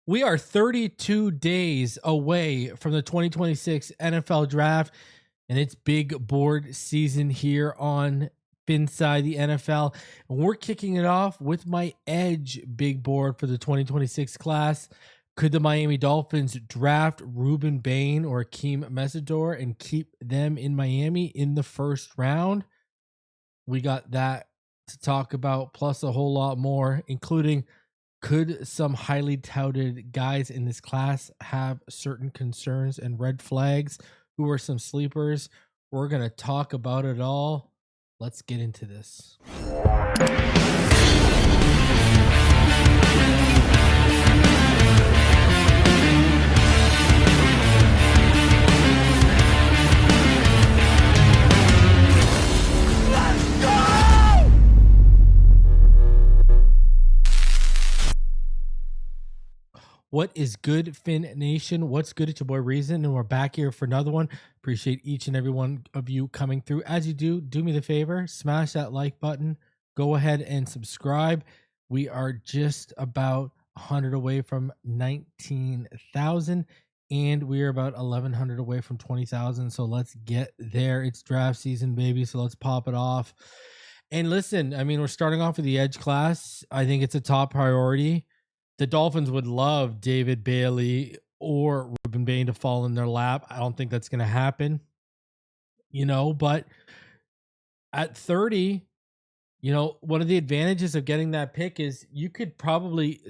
We are 32 days away from the 2026 NFL draft, and it's big board season here on Phinside The NFL. And we're kicking it off with my edge big board for the 2026 class. Could the Miami Dolphins draft Ruben Bain or Mesidor and keep them in Miami in the first round? We got that to talk about, plus a whole lot more, including could some highly touted guys in this class have certain concerns and red flags? Who are some sleepers? We're going to talk about it all. Let's get into this. What is good, Fin Nation? What's good? It's your boy Reason, and we're back here for another one. Appreciate each and every one of you coming through. As you do me the favor, smash that like button. Go ahead and subscribe. We are just about 100 away from 19,000, and we are about 1,100 away from 20,000. So let's get there. It's draft season, baby. So let's pop it off. And listen, I mean, we're starting off with the edge class. I think it's a top priority. The Dolphins would love David Bailey or Ruben Bain to fall in their lap. I don't think that's going to happen, but at 30, one of the advantages of getting that pick is you could probably,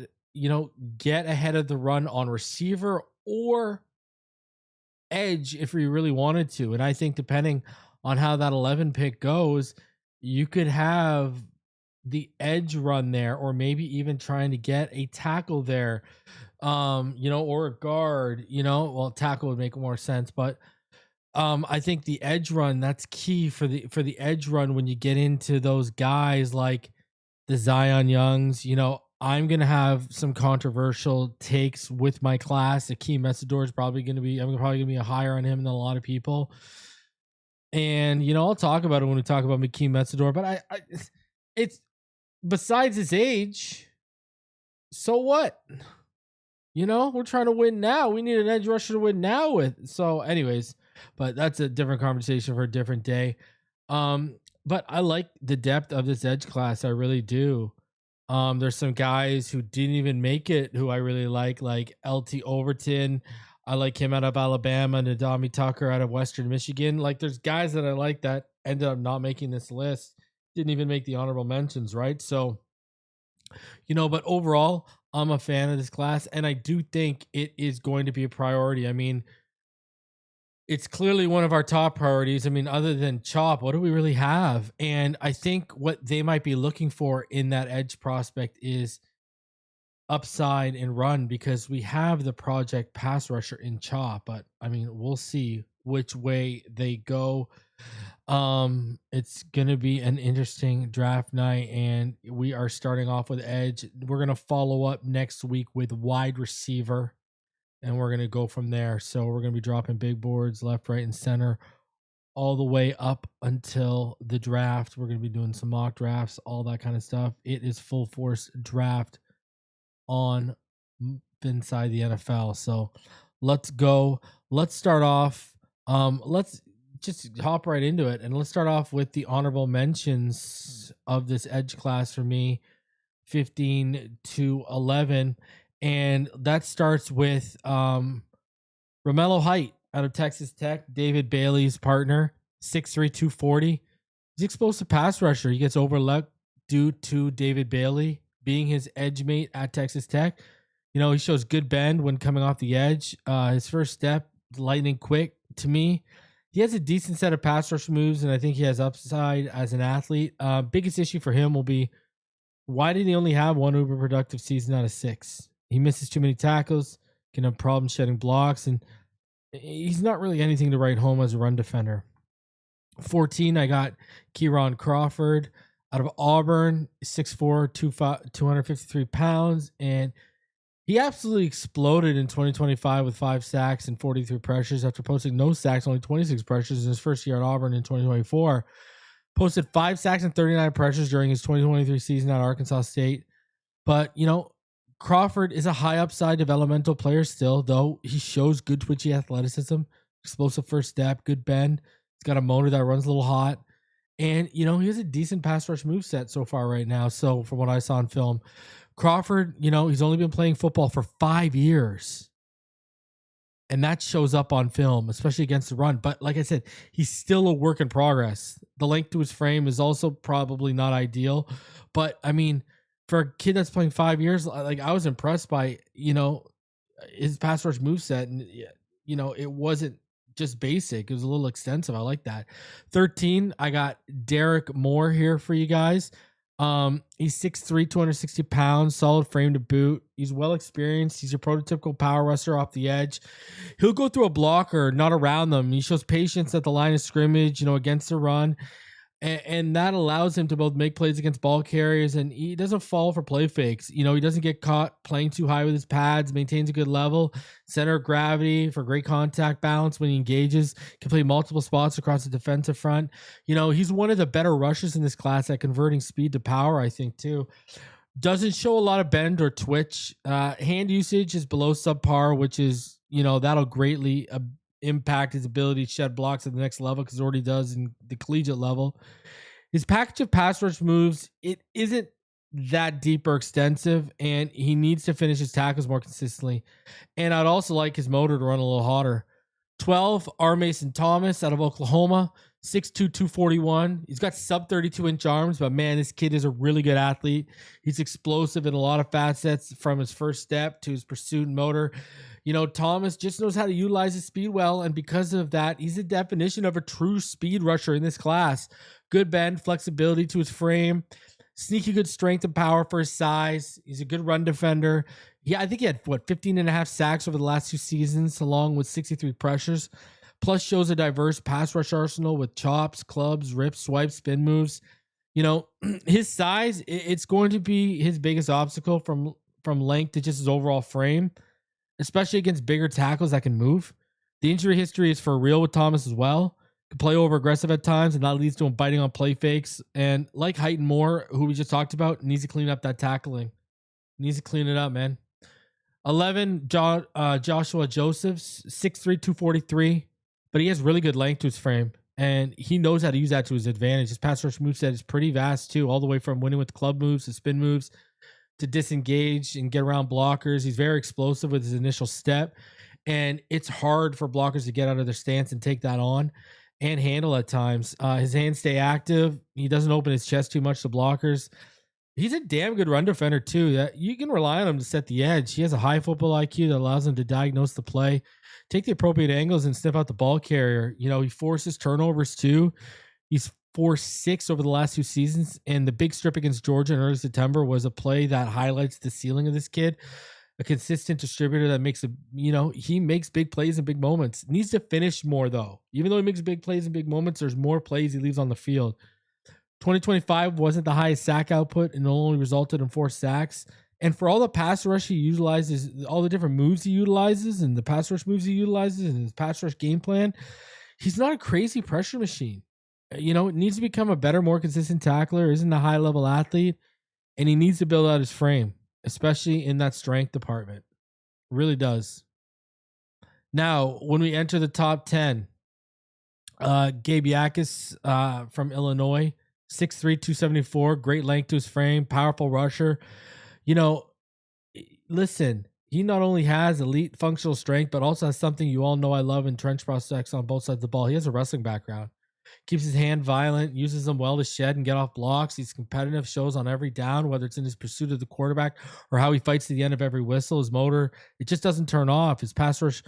get ahead of the run on receiver or edge if you really wanted to. And I think depending on how that 11 pick goes, you could have the edge run there, or maybe even trying to get a tackle there, or a guard, tackle would make more sense, but I think the edge run, that's key for the edge run when you get into those guys like the Zion Youngs. I'm going to have some controversial takes with my class. Akeem Mesidor is probably going to be a higher on him than a lot of people. And, I'll talk about it when we talk about Akeem Mesidor, but it's, besides his age, so what? We're trying to win now. We need an edge rusher to win now with. So anyways, but that's a different conversation for a different day. But I like the depth of this edge class. I really do. There's some guys who didn't even make it who I really like LT Overton. I like him out of Alabama, and Nadami Tucker out of Western Michigan. Like, there's guys that I like that ended up not making this list. Didn't even make the honorable mentions, right? So, but overall, I'm a fan of this class, and I do think it is going to be a priority. I mean, it's clearly one of our top priorities. I mean, other than Chop, what do we really have? And I think what they might be looking for in that edge prospect is upside and run, because we have the project pass rusher in Chop, but I mean, we'll see which way they go. It's gonna be an interesting draft night, and we are starting off with edge. We're gonna follow up next week with wide receiver, and we're gonna go from there. So we're gonna be dropping big boards left, right, and center all the way up until the draft. We're gonna be doing some mock drafts, all that kind of stuff. It is full force draft on Inside the NFL. So let's go. Let's start off. Let's just hop right into it, and let's start off with the honorable mentions of this edge class for me, 15 to 11, and that starts with Romello Height out of Texas Tech, David Bailey's partner, 6'3", 240. He's explosive pass rusher. He gets overlooked due to David Bailey being his edge mate at Texas Tech. He shows good bend when coming off the edge. His first step, lightning quick to me. He has a decent set of pass rush moves, and I think he has upside as an athlete. Biggest issue for him will be, why did he only have one uber productive season out of 6? He misses too many tackles, can have problems shedding blocks, and he's not really anything to write home as a run defender. 14, I got Kieron Crawford out of Auburn, 6'4", 253 pounds, and he absolutely exploded in 2025 with 5 sacks and 43 pressures after posting no sacks, only 26 pressures in his first year at Auburn in 2024. Posted 5 sacks and 39 pressures during his 2023 season at Arkansas State. But, Crawford is a high upside developmental player still, though he shows good twitchy athleticism, explosive first step, good bend. He's got a motor that runs a little hot. And, he has a decent pass rush moveset so far right now. So, from what I saw in film, Crawford, he's only been playing football for 5 years. And that shows up on film, especially against the run. But like I said, he's still a work in progress. The length to his frame is also probably not ideal. But, I mean, for a kid that's playing 5 years, like I was impressed by, his pass rush moveset. And, it wasn't just basic. It was a little extensive. I like that. 13, I got Derek Moore here for you guys. He's 6'3", 260 pounds, solid frame to boot. He's well experienced. He's a prototypical power rusher off the edge. He'll go through a blocker, not around them. He shows patience at the line of scrimmage, against the run. And that allows him to both make plays against ball carriers, and he doesn't fall for play fakes. He doesn't get caught playing too high with his pads, maintains a good level, center of gravity for great contact balance when he engages, can play multiple spots across the defensive front. He's one of the better rushers in this class at converting speed to power, I think, too. Doesn't show a lot of bend or twitch. Hand usage is below subpar, which is, that'll greatly impact his ability to shed blocks at the next level, because it already does in the collegiate level. His package of pass rush moves, it isn't that deep or extensive, and he needs to finish his tackles more consistently. And I'd also like his motor to run a little hotter. 12, R. Mason Thomas out of Oklahoma, 6'2", 241. He's got sub 32-inch arms, but man, this kid is a really good athlete. He's explosive in a lot of facets, from his first step to his pursuit and motor. Thomas just knows how to utilize his speed well, and because of that, he's the definition of a true speed rusher in this class. Good bend, flexibility to his frame, sneaky good strength and power for his size. He's a good run defender. Yeah, I think he had 15 and a half sacks over the last 2 seasons, along with 63 pressures. Plus, shows a diverse pass rush arsenal with chops, clubs, rips, swipes, spin moves. His size, it's going to be his biggest obstacle from length to just his overall frame, especially against bigger tackles that can move. The injury history is for real with Thomas as well. Can play over aggressive at times, and that leads to him biting on play fakes. And like Heighton Moore, who we just talked about, needs to clean up that tackling. Needs to clean it up, man. 11, Joshua Josephs, 6'3", 243. But he has really good length to his frame, and he knows how to use that to his advantage. His pass rush moveset is pretty vast, too, all the way from winning with club moves to spin moves to disengage and get around blockers. He's very explosive with his initial step, and it's hard for blockers to get out of their stance and take that on and handle at times. His hands stay active. He doesn't open his chest too much to blockers. He's a damn good run defender, too. You can rely on him to set the edge. He has a high football IQ that allows him to diagnose the play, take the appropriate angles, and sniff out the ball carrier. He forces turnovers, too. He's forced 6 over the last 2 seasons, and the big strip against Georgia in early September was a play that highlights the ceiling of this kid. A consistent distributor that makes he makes big plays in big moments. Needs to finish more, though. Even though he makes big plays in big moments, there's more plays he leaves on the field. 2025 wasn't the highest sack output and only resulted in 4 sacks. And for all the pass rush he utilizes, all the different moves he utilizes, and the pass rush moves he utilizes, and his pass rush game plan, he's not a crazy pressure machine. It needs to become a better, more consistent tackler. Isn't a high-level athlete, and he needs to build out his frame, especially in that strength department. Really does. Now, when we enter the top 10, Gabe Yakis from Illinois, 6'3", 274, great length to his frame, powerful rusher. Listen, he not only has elite functional strength, but also has something you all know I love in trench prospects on both sides of the ball. He has a wrestling background. Keeps his hand violent, uses them well to shed and get off blocks. He's competitive, shows on every down, whether it's in his pursuit of the quarterback or how he fights to the end of every whistle. His motor, it just doesn't turn off. His pass rush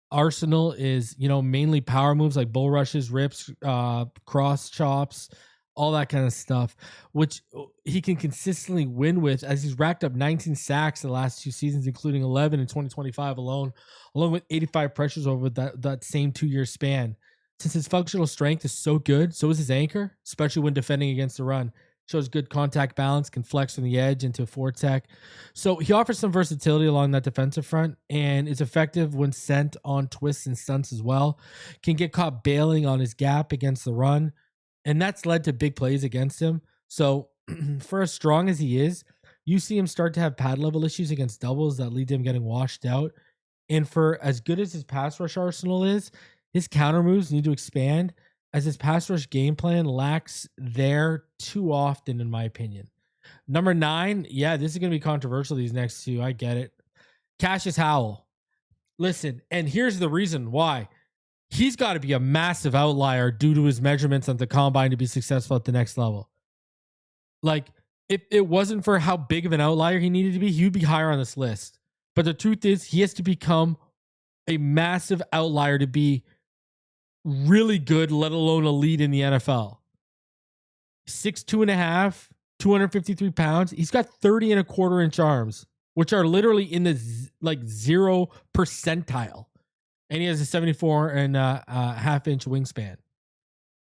arsenal is, mainly power moves like bull rushes, rips, cross chops, all that kind of stuff, which he can consistently win with, as he's racked up 19 sacks in the last 2 seasons, including 11 in 2025 alone, along with 85 pressures over that same 2-year span. Since his functional strength is so good, so is his anchor, especially when defending against the run. Shows good contact balance, can flex from the edge into a forward tech. So he offers some versatility along that defensive front and is effective when sent on twists and stunts as well. Can get caught bailing on his gap against the run, and that's led to big plays against him. So for as strong as he is, you see him start to have pad level issues against doubles that lead to him getting washed out. And for as good as his pass rush arsenal is, his counter moves need to expand, as his pass rush game plan lacks there too often, in my opinion. Number 9, yeah, this is going to be controversial, these next two. I get it. Cashius Howell. Listen, and here's the reason why. He's got to be a massive outlier due to his measurements at the combine to be successful at the next level. Like, if it wasn't for how big of an outlier he needed to be, he would be higher on this list. But the truth is, he has to become a massive outlier to be really good, let alone elite in the NFL. 6'2.5", 253 pounds. He's got 30 and a quarter inch arms, which are literally in the 0 percentile. And he has a 74 and a half inch wingspan.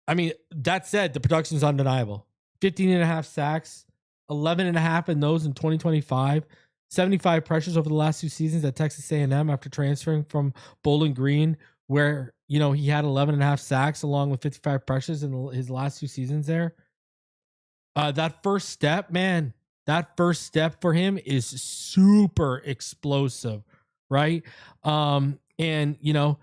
I mean, that said, the production is undeniable. 15 and a half sacks, 11 and a half in those in 2025, 75 pressures over the last 2 seasons at Texas A&M after transferring from Bowling Green, where, you know, he had 11 and a half sacks along with 55 pressures in his last 2 seasons there. That first step, man, that first step for him is super explosive, right? And, you know,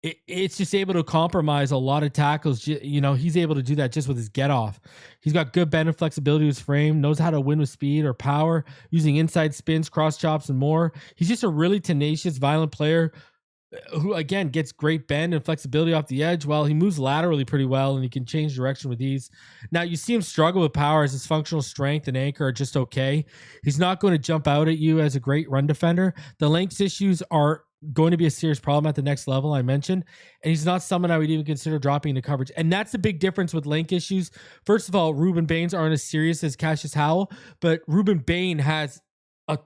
it's just able to compromise a lot of tackles. You know, he's able to do that just with his get off. He's got good bend and flexibility with his frame, knows how to win with speed or power, using inside spins, cross chops, and more. He's just a really tenacious, violent player who, again, gets great bend and flexibility off the edge while he moves laterally pretty well and he can change direction with ease. Now, you see him struggle with power as his functional strength and anchor are just okay. He's not going to jump out at you as a great run defender. The length issues are going to be a serious problem at the next level, I mentioned, and he's not someone I would even consider dropping into coverage. And that's the big difference with length issues. First of all, Ruben Bains aren't as serious as Cashius Howell, but Ruben Bain has a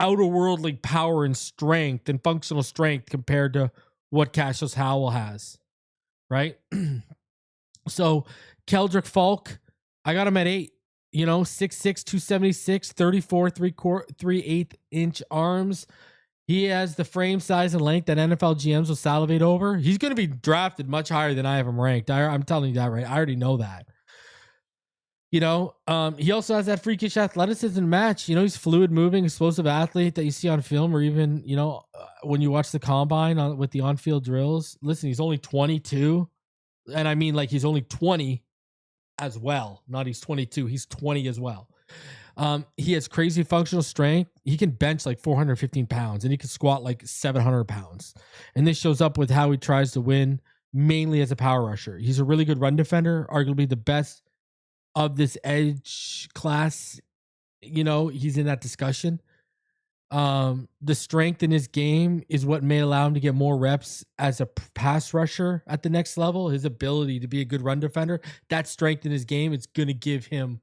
outer-worldly power and strength and functional strength compared to what Cashius Howell has, right? So Keldric Faluk, I got him at 8. You know, 6'6", 276, 34 3/8 inch arms. He has the frame size and length that NFL GMs will salivate over. He's going to be drafted much higher than I have him ranked. I'm telling you that, right? I already know that. You know, he also has that freakish athleticism match. You know, he's fluid moving, explosive athlete that you see on film, or even, you know, when you watch the combine with the on-field drills. Listen, he's only 22. And I mean, like, he's only 20 as well. Not he's 22. He's 20 as well. He has crazy functional strength. He can bench like 415 pounds and he can squat like 700 pounds. And this shows up with how he tries to win, mainly as a power rusher. He's a really good run defender, arguably the best of this edge class. You know, he's in that discussion. The strength in his game is what may allow him to get more reps as a pass rusher at the next level. His ability to be a good run defender, that strength in his game is going to give him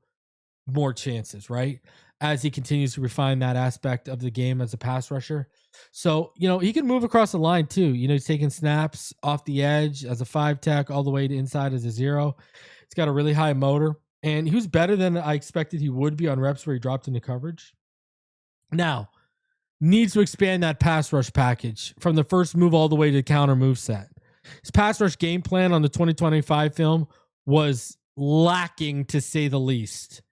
more chances, right? As he continues to refine that aspect of the game as a pass rusher. So, you know, he can move across the line too. You know, he's taking snaps off the edge as a 5 tech all the way to inside as a 0. He's got a really high motor and he was better than I expected he would be on reps where he dropped into coverage. Now, needs to expand that pass rush package from the first move all the way to the counter move set. His pass rush game plan on the 2025 film was lacking, to say the least.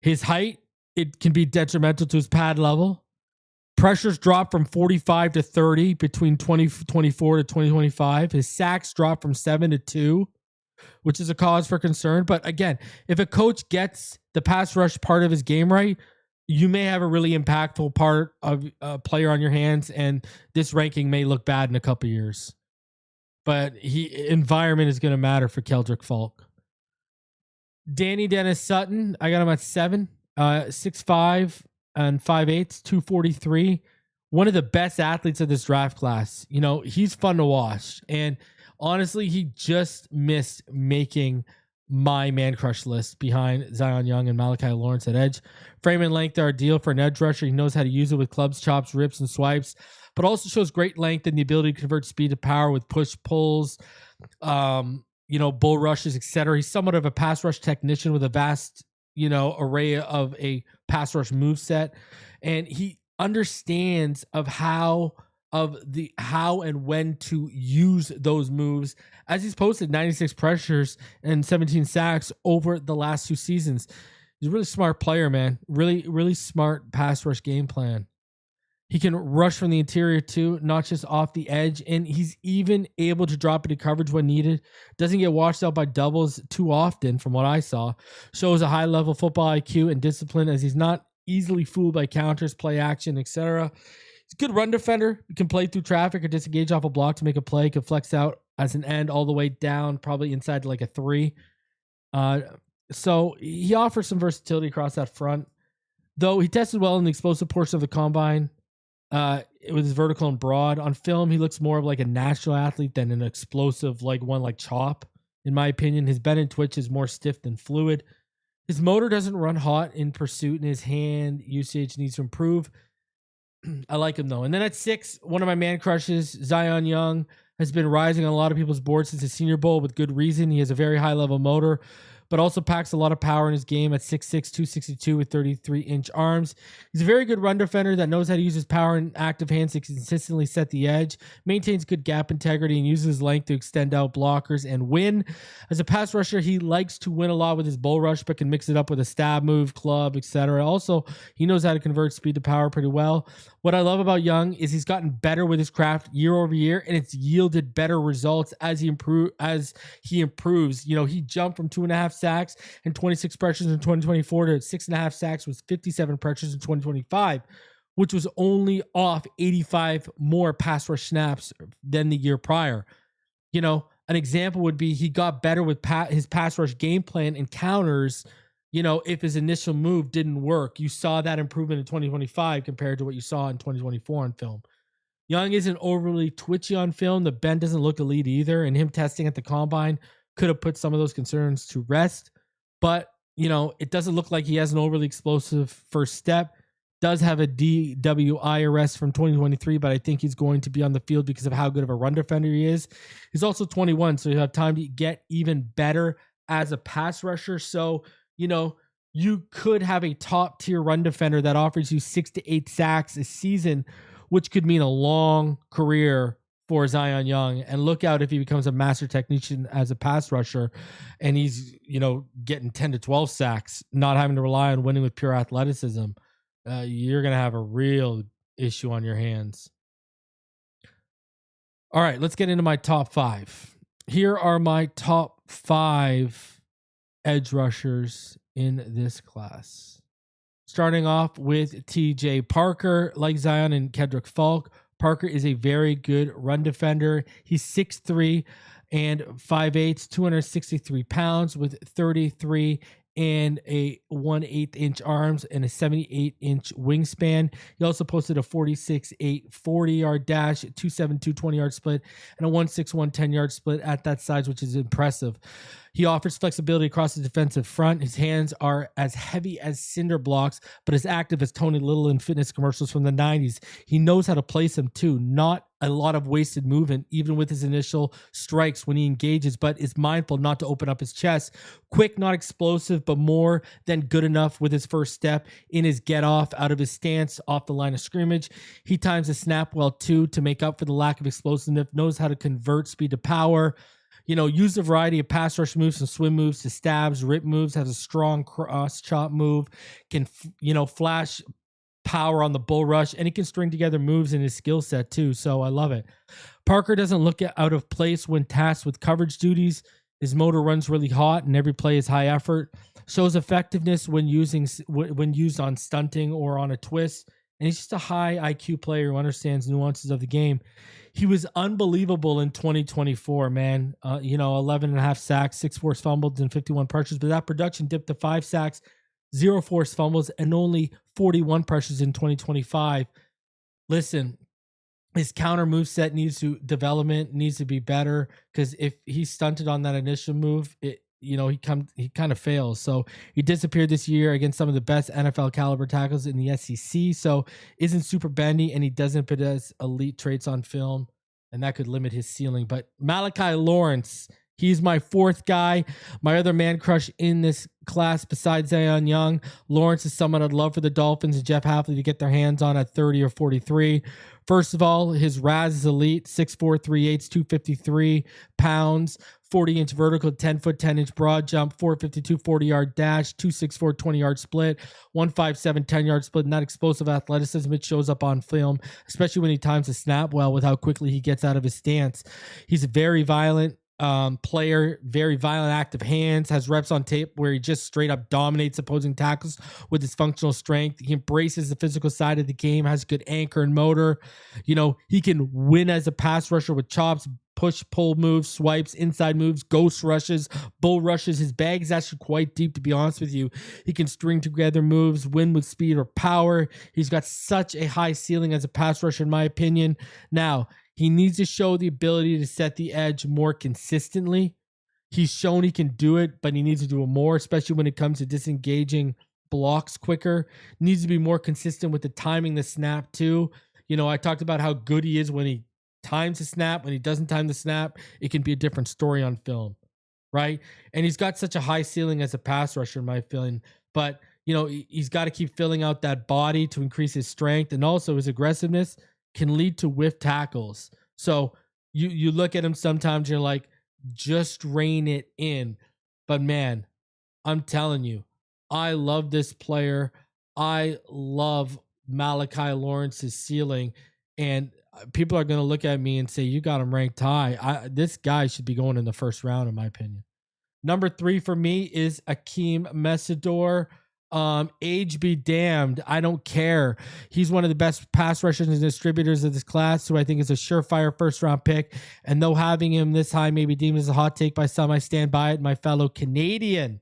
His height, it can be detrimental to his pad level. Pressures dropped from 45 to 30 between 2024 to 2025. His sacks dropped from 7 to 2, which is a cause for concern. But again, if a coach gets the pass rush part of his game right, you may have a really impactful part of a player on your hands, and this ranking may look bad in a couple years. But environment is going to matter for Keldric Faluk. Danny Dennis Sutton, I got him at 7, 6'5" and 5'8", 243. One of the best athletes of this draft class. You know, he's fun to watch. And honestly, he just missed making my man crush list behind Zion Young and Malachi Lawrence at edge. Frame and length are ideal for an edge rusher. He knows how to use it with clubs, chops, rips, and swipes, but also shows great length and the ability to convert speed to power with push pulls, you know, bull rushes, etc. He's somewhat of a pass rush technician with a vast, you know, array of a pass rush move set. And he understands how and when to use those moves, as he's posted 96 pressures and 17 sacks over the last 2 seasons. He's a really smart player, man. Really smart pass rush game plan. He can rush from the interior too, not just off the edge. And he's even able to drop into coverage when needed. Doesn't get washed out by doubles too often, from what I saw. Shows a high level football IQ and discipline, as he's not easily fooled by counters, play action, etc. He's a good run defender. He can play through traffic or disengage off a block to make a play. Can flex out as an end all the way down, probably inside like a 3. So he offers some versatility across that front. Though he tested well in the explosive portion of the combine, with his vertical and broad. On film, he looks more of like a natural athlete than an explosive like one like Chop. In my opinion, his bend and twitch is more stiff than fluid. His motor doesn't run hot in pursuit, and his hand usage needs to improve. I like him though. And then at 6, one of my man crushes, Zion Young, has been rising on a lot of people's boards since the Senior Bowl with good reason. He has a very high level motor, but also packs a lot of power in his game at 6'6", 262 with 33-inch arms. He's a very good run defender that knows how to use his power and active hands to consistently set the edge, maintains good gap integrity, and uses his length to extend out blockers and win. As a pass rusher, he likes to win a lot with his bull rush, but can mix it up with a stab move, club, etc. Also, he knows how to convert speed to power pretty well. What I love about Young is he's gotten better with his craft year over year, and it's yielded better results as he improves. You know, he jumped from 2.5 sacks and 26 pressures in 2024 to 6.5 sacks with 57 pressures in 2025, which was only off 85 more pass rush snaps than the year prior. You know, an example would be he got better with his pass rush game plan and counters. You know, if his initial move didn't work, you saw that improvement in 2025 compared to what you saw in 2024 on film. Young isn't overly twitchy on film. The bend doesn't look elite either, and him testing at the combine could have put some of those concerns to rest. But, you know, it doesn't look like he has an overly explosive first step. Does have a DWI arrest from 2023, but I think he's going to be on the field because of how good of a run defender he is. He's also 21, so he'll have time to get even better as a pass rusher. So, you know, you could have a top tier run defender that offers you 6 to 8 sacks a season, which could mean a long career for Zion Young. And look out if he becomes a master technician as a pass rusher and he's, you know, getting 10 to 12 sacks, not having to rely on winning with pure athleticism. You're going to have a real issue on your hands. All right, let's get into my top 5. Here are my top 5 edge rushers in this class. Starting off with TJ Parker. Like Zion and Keldric Faluk, Parker is a very good run defender. He's 6'3" and 5'8", 263 pounds with 33 and a 1/8 inch arms and a 78-inch wingspan. He also posted a 46.8 40-yard dash, 2.72 20-yard split, and a 1.61 10-yard split at that size, which is impressive. He offers flexibility across the defensive front. His hands are as heavy as cinder blocks, but as active as Tony Little in fitness commercials from the 90s. He knows how to place them too. Not a lot of wasted movement, even with his initial strikes when he engages, but is mindful not to open up his chest. Quick, not explosive, but more than good enough with his first step in his get off out of his stance off the line of scrimmage. He times the snap well too to make up for the lack of explosiveness, knows how to convert speed to power. You know, used a variety of pass rush moves from swim moves to stabs, rip moves, has a strong cross chop move, can, you know, flash power on the bull rush, and he can string together moves in his skill set too. So I love it. Parker doesn't look out of place when tasked with coverage duties. His motor runs really hot and every play is high effort. Shows effectiveness when used on stunting or on a twist. And he's just a high IQ player who understands nuances of the game. He was unbelievable in 2024, man. 11.5 sacks, 6 forced fumbles, and 51 pressures. But that production dipped to 5 sacks, 0 forced fumbles, and only 41 pressures in 2025. Listen, his counter move set needs to be better, because if he's stunted on that initial move, he kind of fails. So he disappeared this year against some of the best NFL caliber tackles in the SEC. So isn't super bendy, and he doesn't possess elite traits on film, and that could limit his ceiling. But Malachi Lawrence, He's my fourth guy. My other man crush in this class besides Zion Young, Lawrence, is someone I'd love for the Dolphins and Jeff Hafley to get their hands on at 30 or 43. First of all, his RAS is elite, 6'4", 3/8", 253 pounds, 40-inch vertical, 10-foot, 10-inch broad jump, 452 40-yard dash, 264 20-yard split, 157 10-yard split, and that explosive athleticism, it shows up on film, especially when he times the snap well with how quickly he gets out of his stance. He's a very violent player, very violent, active hands, has reps on tape where he just straight up dominates opposing tackles with his functional strength. He embraces the physical side of the game, has good anchor and motor. You know, he can win as a pass rusher with chops, push, pull moves, swipes, inside moves, ghost rushes, bull rushes. His bag is actually quite deep, to be honest with you. He can string together moves, win with speed or power. He's got such a high ceiling as a pass rusher, in my opinion. Now, he needs to show the ability to set the edge more consistently. He's shown he can do it, but he needs to do it more, especially when it comes to disengaging blocks quicker. Needs to be more consistent with the timing the snap too. You know, I talked about how good he is when he times the snap. When he doesn't time the snap, it can be a different story on film, right? And he's got such a high ceiling as a pass rusher, in my feeling. But, you know, he's got to keep filling out that body to increase his strength, and also his aggressiveness can lead to whiff tackles. So you look at him sometimes, you're like, just rein it in. But man, I'm telling you, I love this player. I love Malachi Lawrence's ceiling. And people are going to look at me and say, you got him ranked high. This guy should be going in the first round, in my opinion. Number 3 for me is Akeem Mesidor. Age be damned. I don't care. He's one of the best pass rushers and distributors of this class, who I think is a surefire first round pick. And though having him this high may be deemed as a hot take by some, I stand by it. My fellow Canadian,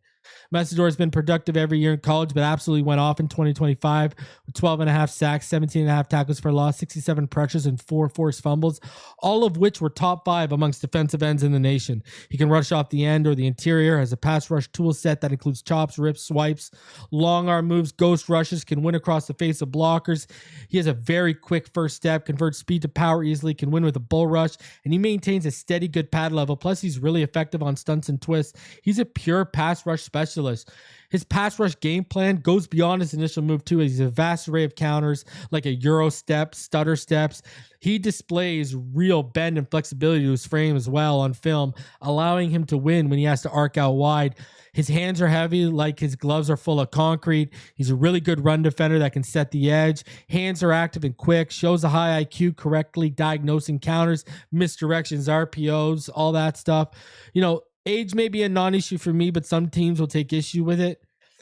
Mesidor has been productive every year in college, but absolutely went off in 2025 with 12.5 sacks, 17.5 tackles for loss, 67 pressures, and 4 forced fumbles, all of which were top 5 amongst defensive ends in the nation. He can rush off the end or the interior, has a pass rush tool set that includes chops, rips, swipes, long arm moves, ghost rushes, can win across the face of blockers. He has a very quick first step, converts speed to power easily, can win with a bull rush, and he maintains a steady good pad level. Plus, he's really effective on stunts and twists. He's a pure pass rush specialist. His pass rush game plan goes beyond his initial move too. He's a vast array of counters, like a Euro step, stutter steps. He displays real bend and flexibility to his frame as well on film, allowing him to win when he has to arc out wide. His hands are heavy, like his gloves are full of concrete. He's a really good run defender that can set the edge. Hands are active and quick, shows a high IQ, correctly diagnosing counters, misdirections, RPOs, all that stuff. You know, age may be a non-issue for me, but some teams will take issue with it,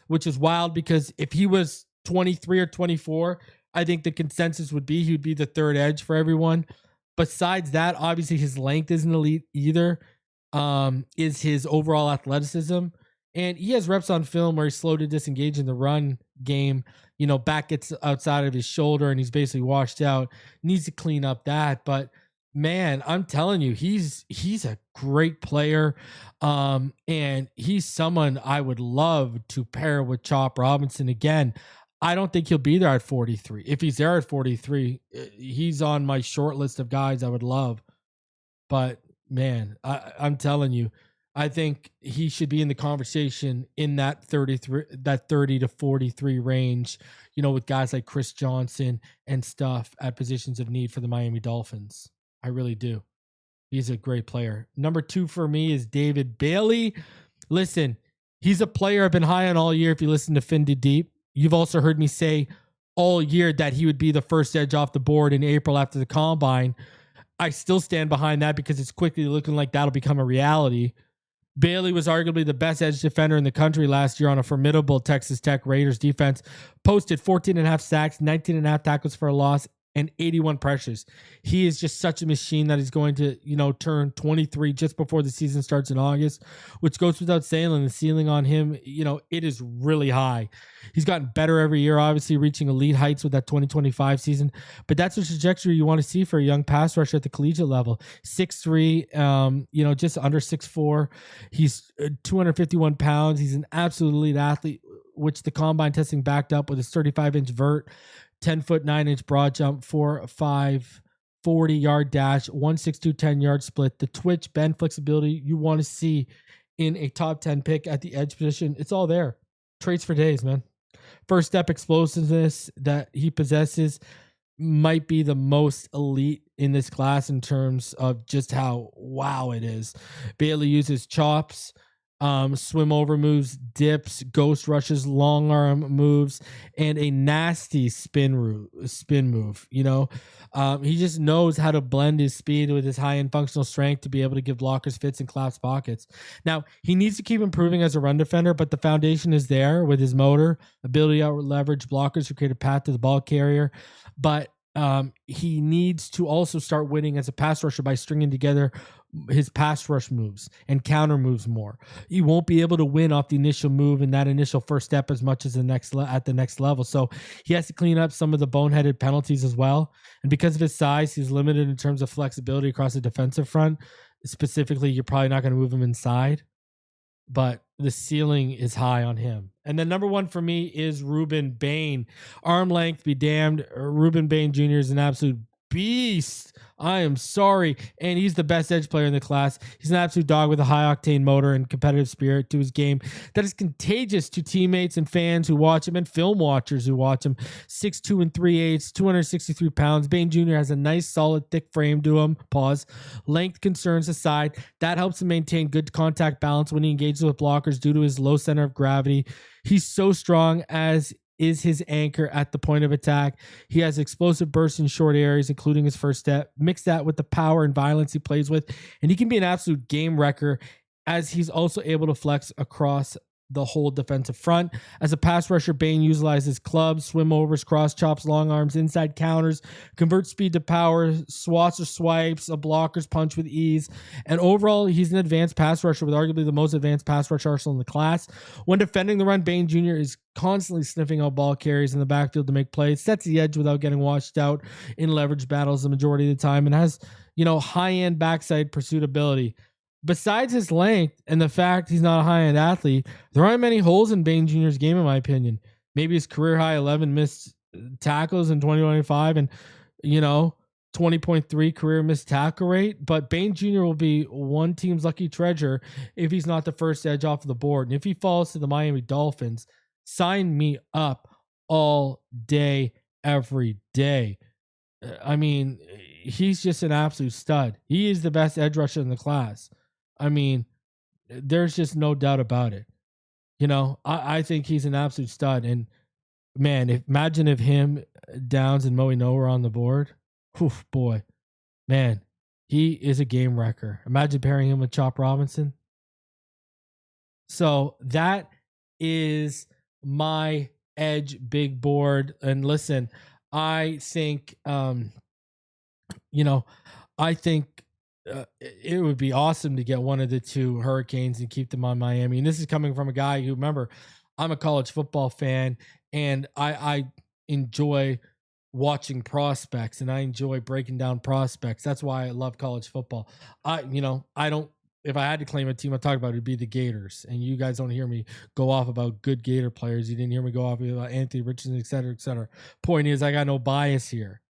which is wild, because if he was 23 or 24, I think the consensus would be he would be the third edge for everyone. Besides that, obviously his length isn't elite either, is his overall athleticism. And he has reps on film where he's slow to disengage in the run game. You know, back gets outside of his shoulder and he's basically washed out. Needs to clean up that. But man, I'm telling you, he's a great player. And he's someone I would love to pair with Chop Robinson. Again, I don't think he'll be there at 43. If he's there at 43, he's on my short list of guys I would love. But man, I'm telling you, I think he should be in the conversation in that 30 to 43 range, you know, with guys like Chris Johnson and stuff at positions of need for the Miami Dolphins. I really do. He's a great player. Number 2 for me is David Bailey. Listen, he's a player I've been high on all year. If you listen to Fin to Deep, you've also heard me say all year that he would be the first edge off the board in April after the combine. I still stand behind that because it's quickly looking like that'll become a reality. Bailey was arguably the best edge defender in the country last year on a formidable Texas Tech Raiders defense. Posted 14.5 sacks, 19.5 tackles for a loss, and 81 pressures. He is just such a machine that he's going to, you know, turn 23 just before the season starts in August, which goes without saying. And the ceiling on him, you know, it is really high. He's gotten better every year, obviously reaching elite heights with that 2025 season. But that's the trajectory you want to see for a young pass rusher at the collegiate level. 6'3", you know, just under 6'4". He's 251 pounds. He's an absolute elite athlete, which the combine testing backed up with his 35-inch vert, 10-foot, 9-inch broad jump, 4.5 40-yard dash, 1.62 10-yard split, the twitch, bend, flexibility you want to see in a top 10 pick at the edge position. It's all there. Traits for days, man. First step explosiveness that he possesses might be the most elite in this class in terms of just how wow it is. Bailey uses chops, swim over moves, dips, ghost rushes, long arm moves, and a nasty spin move. He just knows how to blend his speed with his high end functional strength to be able to give blockers fits and collapse pockets. Now he needs to keep improving as a run defender, but the foundation is there with his motor, ability to out leverage blockers to create a path to the ball carrier. But he needs to also start winning as a pass rusher by stringing together his pass rush moves and counter moves more. He won't be able to win off the initial move and that initial first step as much as at the next level. So he has to clean up some of the boneheaded penalties as well. And because of his size, he's limited in terms of flexibility across the defensive front. Specifically, you're probably not going to move him inside, but the ceiling is high on him. And then number one for me is Ruben Bain. Arm length be damned. Ruben Bain Jr. is an absolute beast. I am sorry. And he's the best edge player in the class. He's an absolute dog with a high octane motor and competitive spirit to his game that is contagious to teammates and fans who watch him and film watchers who watch him. 6'2 and 3/8, 263 pounds. Bain Jr. has a nice, solid, thick frame to him. Pause. Length concerns aside, that helps him maintain good contact balance when he engages with blockers due to his low center of gravity. He's so strong, as is his anchor at the point of attack. He has explosive bursts in short areas, including his first step. Mix that with the power and violence he plays with, and he can be an absolute game wrecker, as he's also able to flex across the whole defensive front. As a pass rusher, Bain utilizes clubs, swim overs, cross chops, long arms, inside counters, converts speed to power, swats or swipes, a blocker's punch with ease. And overall, he's an advanced pass rusher with arguably the most advanced pass rush arsenal in the class. When defending the run, Bain Jr. is constantly sniffing out ball carries in the backfield to make plays, sets the edge without getting washed out in leverage battles the majority of the time, and has, high-end backside pursuit ability. Besides his length and the fact he's not a high-end athlete, there aren't many holes in Bain Jr.'s game, in my opinion. Maybe his career high 11 missed tackles in 2025 and, 20.3 career missed tackle rate. But Bain Jr. will be one team's lucky treasure if he's not the first edge off of the board. And if he falls to the Miami Dolphins, sign me up all day, every day. I mean, he's just an absolute stud. He is the best edge rusher in the class. I mean, there's just no doubt about it. I think he's an absolute stud. And man, imagine if him, Downs, and Moe Noah were on the board. Oof, boy, man, he is a game wrecker. Imagine pairing him with Chop Robinson. So that is my edge big board. And listen, I think, I think it would be awesome to get one of the two Hurricanes and keep them on Miami. And this is coming from a guy who, remember, I'm a college football fan, and I enjoy watching prospects, and I enjoy breaking down prospects. That's why I love college football. If I had to claim a team, I'd talk about, it'd be the Gators. And you guys don't hear me go off about good Gator players. You didn't hear me go off about Anthony Richardson, et cetera, et cetera. Point is, I got no bias here.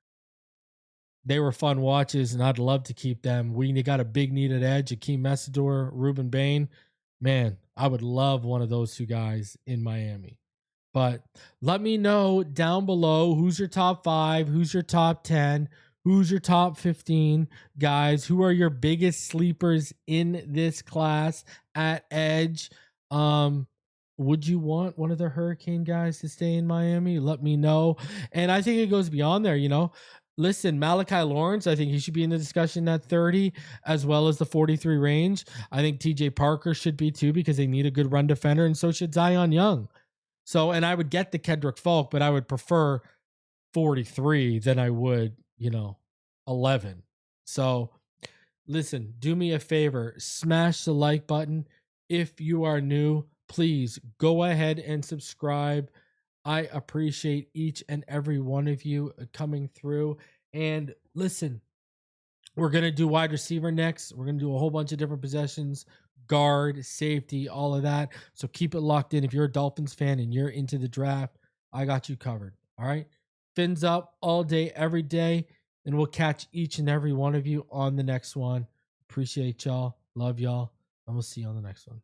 They were fun watches, and I'd love to keep them. We got a big needed edge, Akeem Mesidor, Ruben Bain. Man, I would love one of those two guys in Miami. But let me know down below, who's your top 5, who's your top 10, who's your top 15 guys, who are your biggest sleepers in this class at edge. Would you want one of the Hurricane guys to stay in Miami? Let me know. And I think it goes beyond there, Listen, Malachi Lawrence, I think he should be in the discussion at 30, as well as the 43 range. I think TJ Parker should be too, because they need a good run defender, and so should Zion Young. So, and I would get the Keldric Faluk, but I would prefer 43 than I would, 11. So listen, do me a favor, smash the like button. If you are new, please go ahead and subscribe. I appreciate each and every one of you coming through. And listen, we're going to do wide receiver next. We're going to do a whole bunch of different possessions, guard, safety, all of that. So keep it locked in. If you're a Dolphins fan and you're into the draft, I got you covered. All right. Fins up all day, every day. And we'll catch each and every one of you on the next one. Appreciate y'all. Love y'all. And we'll see you on the next one.